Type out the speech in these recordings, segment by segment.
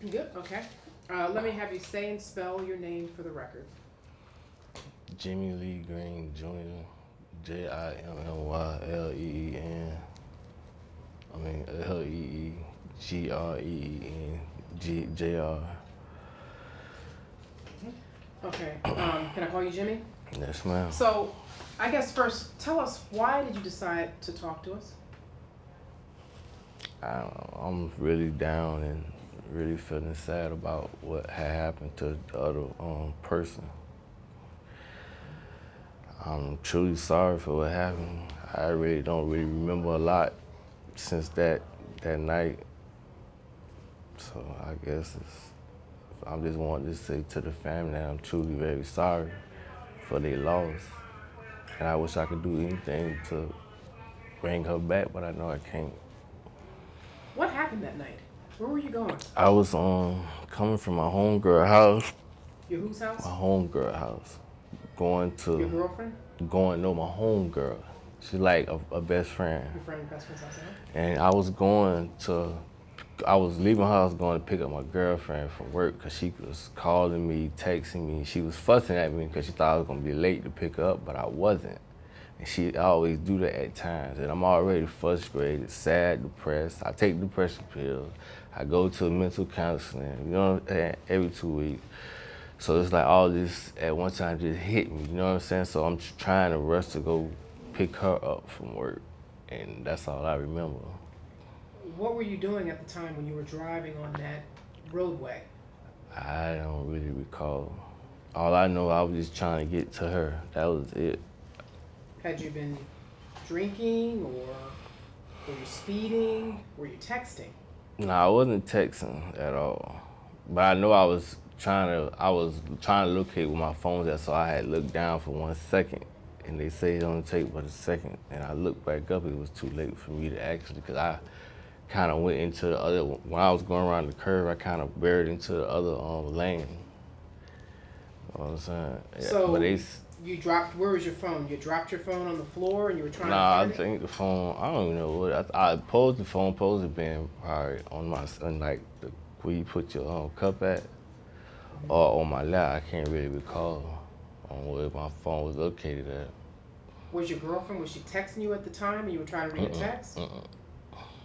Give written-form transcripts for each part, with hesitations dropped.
Good, okay. Let me have you say and spell your name for the record. Jimmy Lee Green Jr. Jimmylyen. I mean Leegreengreengr. Okay, can I call you Jimmy? Yes, ma'am. So, I guess first, tell us why did you decide to talk to us? I'm really down and really feeling sad about what had happened to the other person. I'm truly sorry for what happened. I really don't really remember a lot since that night. So I guess I just wanted to say to the family that I'm truly very sorry for their loss. And I wish I could do anything to bring her back, but I know I can't. What happened that night? Where were you going? I was coming from my homegirl house, Your whose house? my homegirl house, going Your to girlfriend? going no my homegirl. She's like a best friend. Your friend, best friend's house? And I was leaving her house going to pick up my girlfriend from work because she was calling me, texting me. She was fussing at me because she thought I was going to be late to pick her up, but I wasn't. And she always do that at times. And I'm already frustrated, sad, depressed. I take depression pills. I go to mental counseling, you know, every 2 weeks. So it's like all this at one time just hit me, you know what I'm saying? So I'm trying to rush to go pick her up from work. And that's all I remember. What were you doing at the time when you were driving on that roadway? I don't really recall. All I know, I was just trying to get to her. That was it. Had you been drinking or were you speeding? Were you texting? No, I wasn't texting at all. But I know I was trying to locate where my phone was at, so I had looked down for 1 second. And they say it only take but a second. And I looked back up, it was too late for me to actually, because I kind of went into the other, when I was going around the curve, I kind of buried into the other lane. You know what I'm saying? Yeah. So But you dropped, where was your phone? You dropped your phone on the floor and you were trying to I find it? think the phone, I don't even know what, I posed the phone, posed it being probably on like where you put your cup at, or on my lap. I can't really recall on where my phone was located at. Was your girlfriend, was she texting you at the time and you were trying to read a text?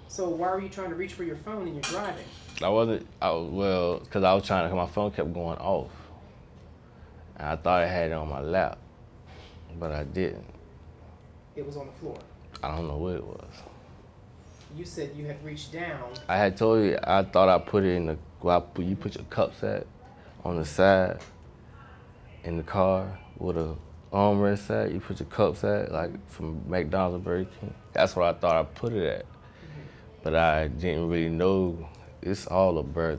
So why were you trying to reach for your phone and you're driving? Because I was trying to, my phone kept going off. And I thought I had it on my lap, but I didn't. It was on the floor. I don't know what it was. You said you had reached down. I had told you, I thought I put it in the, you put your cups at, on the side, in the car, with a armrest at, you put your cups at, like from McDonald's or Burger King. That's what I thought I put it at. But I didn't really know. It's all a blur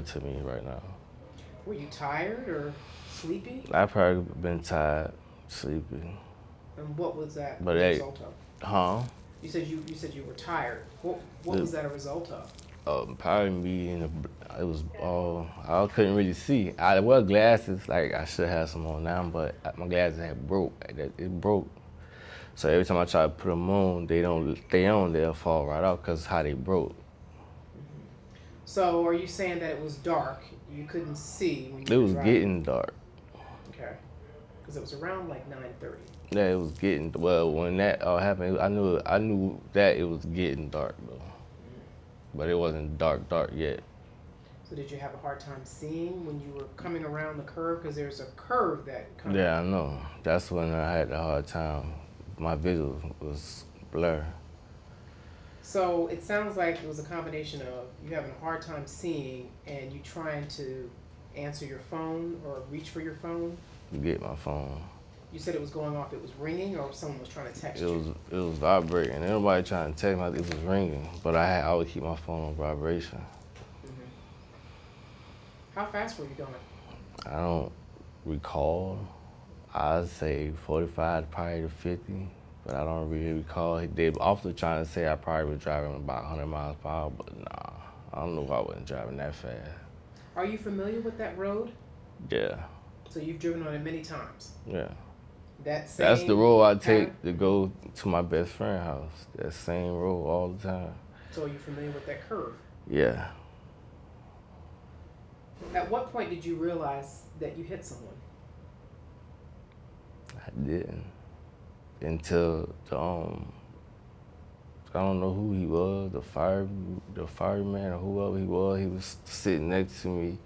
to me right now. Were you tired or sleepy? I probably been tired, sleepy. And what was that But a result of? Huh? You said you were tired. What was that a result of? Probably me and it was all, I couldn't really see. I wear glasses, like I should have some on now, but my glasses had broke. It broke. So every time I try to put them on, they don't stay on, they'll fall right off because how they broke. So are you saying that it was dark? You couldn't see when you It were was driving? getting dark. Okay. Because it was around like 9:30. Yeah, it was getting, well, when that all happened, I knew that it was getting dark though. But it wasn't dark yet. So did you have a hard time seeing when you were coming around the curve? Because there's a curve that comes. Yeah, I know. That's when I had a hard time. My visual was blur. So it sounds like it was a combination of you having a hard time seeing and you trying to answer your phone or reach for your phone. To get my phone. You said it was going off. It was ringing, or someone was trying to text you. It was vibrating. Everybody trying to text me, it was ringing, but I always keep my phone on vibration. How fast were you going? I don't recall. I'd say 45 probably to 50, but I don't really recall. They often trying to say I probably was driving about 100 miles per hour, but nah, I don't know if I wasn't driving that fast. Are you familiar with that road? Yeah. So you've driven on it many times. Yeah. That's the road I take to go to my best friend's house. That same road all the time. So are you familiar with that curve? Yeah. At what point did you realize that you hit someone? I didn't until I don't know who he was, the fireman or whoever he was. He was sitting next to me,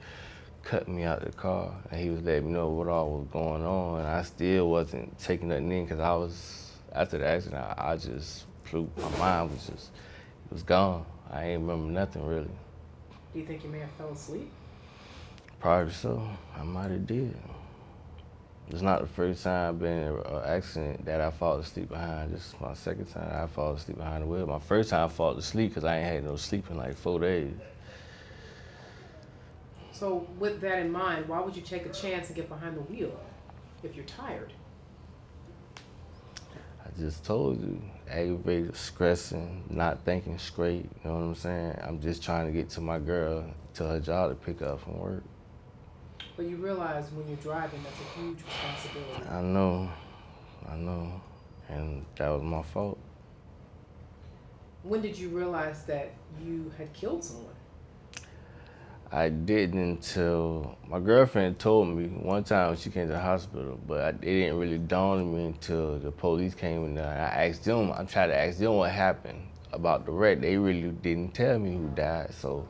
cut me out the car, and he was letting me know what all was going on. And I still wasn't taking nothing in because I was, after the accident, I just flew. My mind was just, it was gone. I ain't remember nothing really. Do you think you may have fell asleep? Probably so. I might have did. It's not the first time I've been in an accident that I fall asleep behind. This is my second time I fall asleep behind the wheel. My first time I fall asleep because I ain't had no sleep in like 4 days. So with that in mind, why would you take a chance and get behind the wheel if you're tired? I just told you, aggravated, stressing, not thinking straight, you know what I'm saying? I'm just trying to get to my girl, to her job to pick her up from work. But you realize when you're driving, that's a huge responsibility. I know, and that was my fault. When did you realize that you had killed someone? I didn't until my girlfriend told me one time when she came to the hospital, but it didn't really dawn on me until the police came in there. I tried to ask them what happened about the wreck. They really didn't tell me who died. So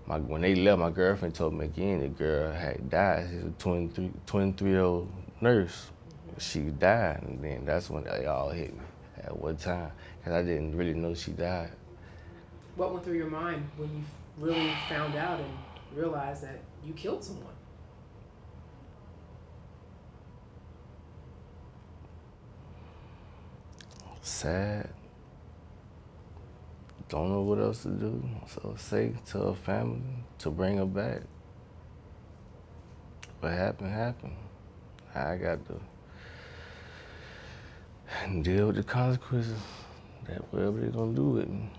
when they left, my girlfriend told me again the girl had died. She's a 23-year-old nurse. She died, and then that's when they all hit me at one time, because I didn't really know she died. What went through your mind when you really found out and realized that you killed someone? Sad. Don't know what else to do. So say to her family to bring her back. What happened, happened. I got to deal with the consequences that whatever they're gonna do with me.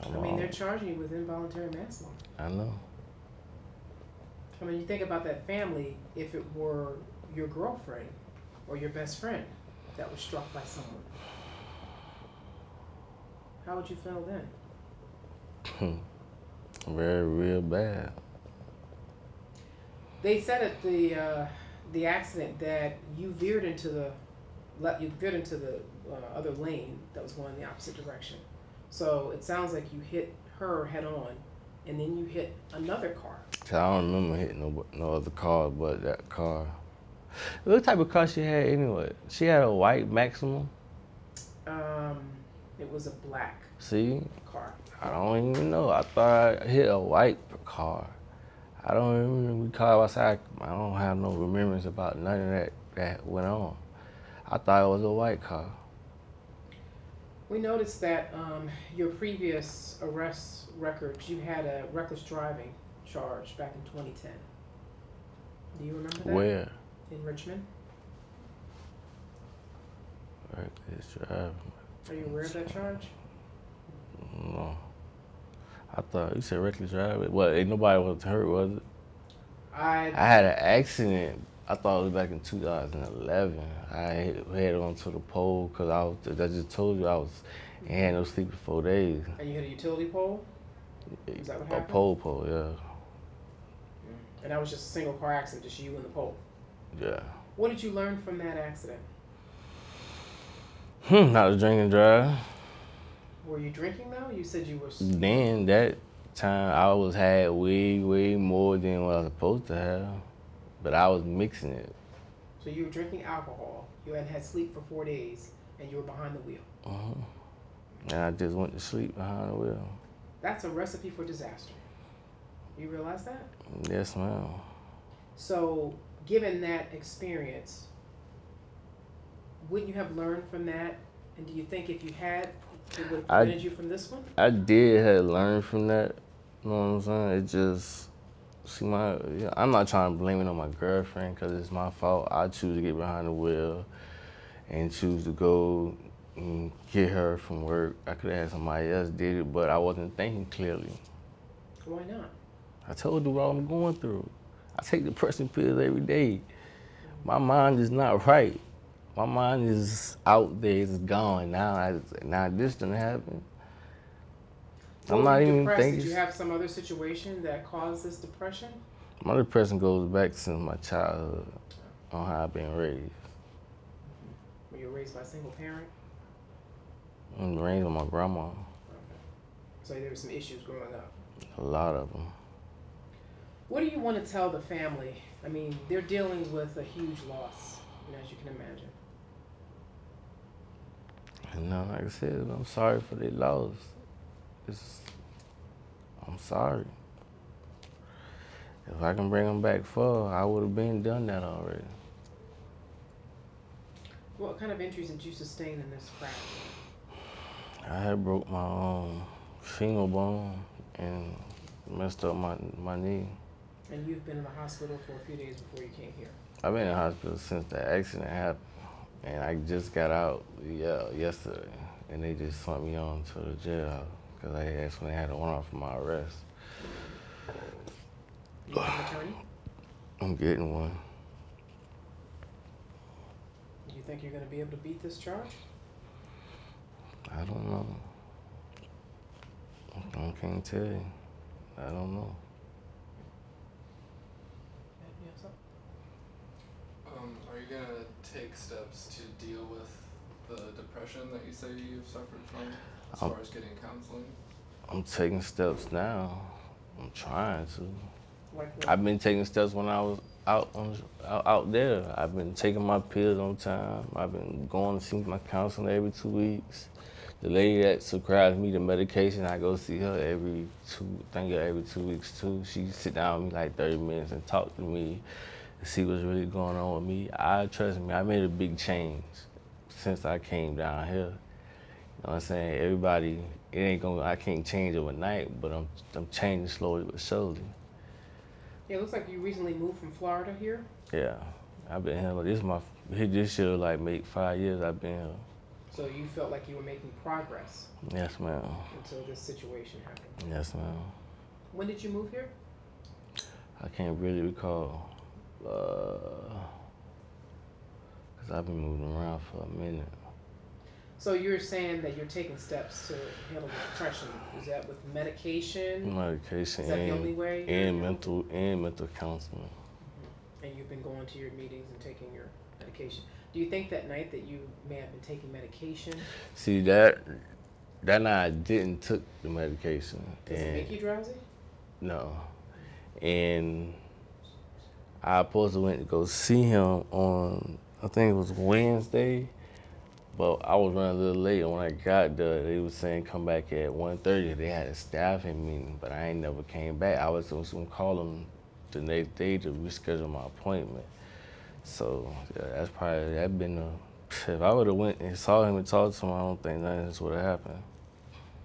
I mean, they're charging you with involuntary manslaughter. I know. I mean, you think about that family, if it were your girlfriend or your best friend that was struck by someone. How would you feel then? Very, real bad. They said at the accident that you veered into the other lane that was going in the opposite direction. So it sounds like you hit her head on, and then you hit another car. I don't remember hitting no other car but that car. What type of car she had anyway? She had a white Maxima. It was a black See? car. I don't even know. I thought I hit a white car. I don't remember. We called outside. I don't have no remembrance about none of that went on. I thought it was a white car. We noticed that your previous arrest records, you had a reckless driving charge back in 2010. Do you remember that? Where? In Richmond. Reckless driving. Are you aware of that charge? No. I thought you said reckless driving. What? Ain't nobody was hurt, was it? I had an accident. I thought it was back in 2011. I headed onto the pole because I just told you I had no sleep for 4 days. And you hit a utility pole? Is that what happened? A pole, yeah. And that was just a single car accident, just you and the pole? Yeah. What did you learn from that accident? Not to drink and drive. Were you drinking though? You said you were. Then that time I had way more than what I was supposed to have, but I was mixing it. So you were drinking alcohol. You hadn't had sleep for 4 days, and you were behind the wheel. And I just went to sleep behind the wheel. That's a recipe for disaster. You realize that? Yes, ma'am. So, given that experience, wouldn't you have learned from that? And do you think if you had, it would have prevented you from this one? I did have learned from that. You know what I'm saying? It just, I'm not trying to blame it on my girlfriend because it's my fault. I choose to get behind the wheel and choose to go and get her from work. I could have had somebody else did it, but I wasn't thinking clearly. Why not? I told you what I'm going through. I take depression pills every day. My mind is not right. My mind is out there, it's gone. Now this didn't happen. I'm not even depressed? thinking. Did you have some other situation that caused this depression? My depression goes back since my childhood on how I've been raised. Were you raised by a single parent? I'm raised with my grandma. Okay. So there were some issues growing up. A lot of them. What do you want to tell the family? I mean, they're dealing with a huge loss, as you can imagine. And like I said, I'm sorry for their loss. I'm sorry. If I can bring them back for, I would have done that already. What kind of injuries did you sustain in this crash? I had broke my femur bone and messed up my knee. And you've been in the hospital for a few days before you came here? I've been in the hospital since the accident happened. And I just got out yesterday. And they just sent me on to the jail because that's when they had a warrant for my arrest. You have an attorney? I'm getting one. Do you think you're going to be able to beat this charge? I don't know. I can't tell you. I don't know. Are you gonna take steps to deal with the depression that you say you've suffered from, as far as getting counseling? I'm taking steps now. I'm trying to. Like what? I've been taking steps when I was out there. I've been taking my pills on time. I've been going to see my counselor every 2 weeks. The lady that subscribes me the medication, I go see her every 2 weeks too. She sit down with me like 30 minutes and talk to me and see what's really going on with me. Trust me, I made a big change since I came down here. You know what I'm saying? Everybody, I can't change overnight, but I'm changing slowly but surely. Yeah, it looks like you recently moved from Florida here. Yeah, I've been here. This year, like, make 5 years I've been here. So you felt like you were making progress Yes, ma'am. until this situation happened. Yes, ma'am. When did you move here? I can't really recall, because I've been moving around for a minute. So you're saying that you're taking steps to handle the depression. Is that with medication? Medication Is that the only way? and mental counseling. And you've been going to your meetings and taking your medication. Do you think that night that you may have been taking medication? See, that night I didn't took the medication. Does it make you drowsy? No. And I supposed to went to go see him on, I think it was Wednesday, but I was running a little late. And when I got there, they was saying come back at 1:30. They had a staffing meeting, but I ain't never came back. I was gonna call them the next day to reschedule my appointment. So yeah, that been if I would have went and saw him and talked to him, I don't think none of this would have happened.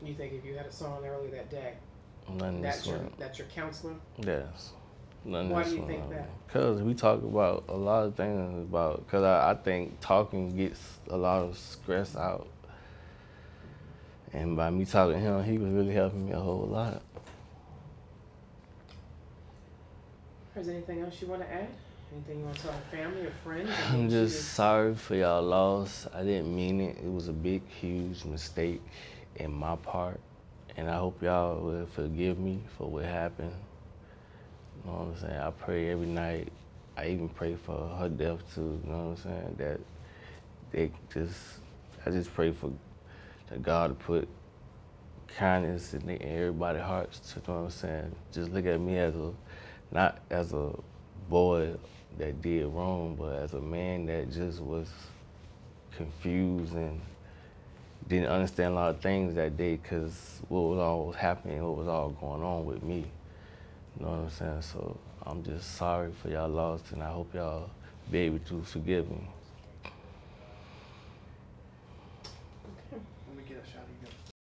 You think if you had a song earlier that day, None of this that's your counselor? Yes. Why do you think that? Because we talk about a lot of things because I think talking gets a lot of stress out. And by me talking to him, he was really helping me a whole lot. Is there anything else you want to add? Anything you want to tell our family or friends? I'm just sorry for y'all loss. I didn't mean it. It was a big, huge mistake in my part. And I hope y'all will forgive me for what happened. You know what I'm saying? I pray every night. I even pray for her death too, you know what I'm saying? I just pray for God to put kindness in everybody's hearts, you know what I'm saying? Just look at me not as a boy that did wrong, but as a man that just was confused and didn't understand a lot of things that day because what was all happening, what was all going on with me. You know what I'm saying? So I'm just sorry for y'all loss, and I hope y'all be able to forgive me.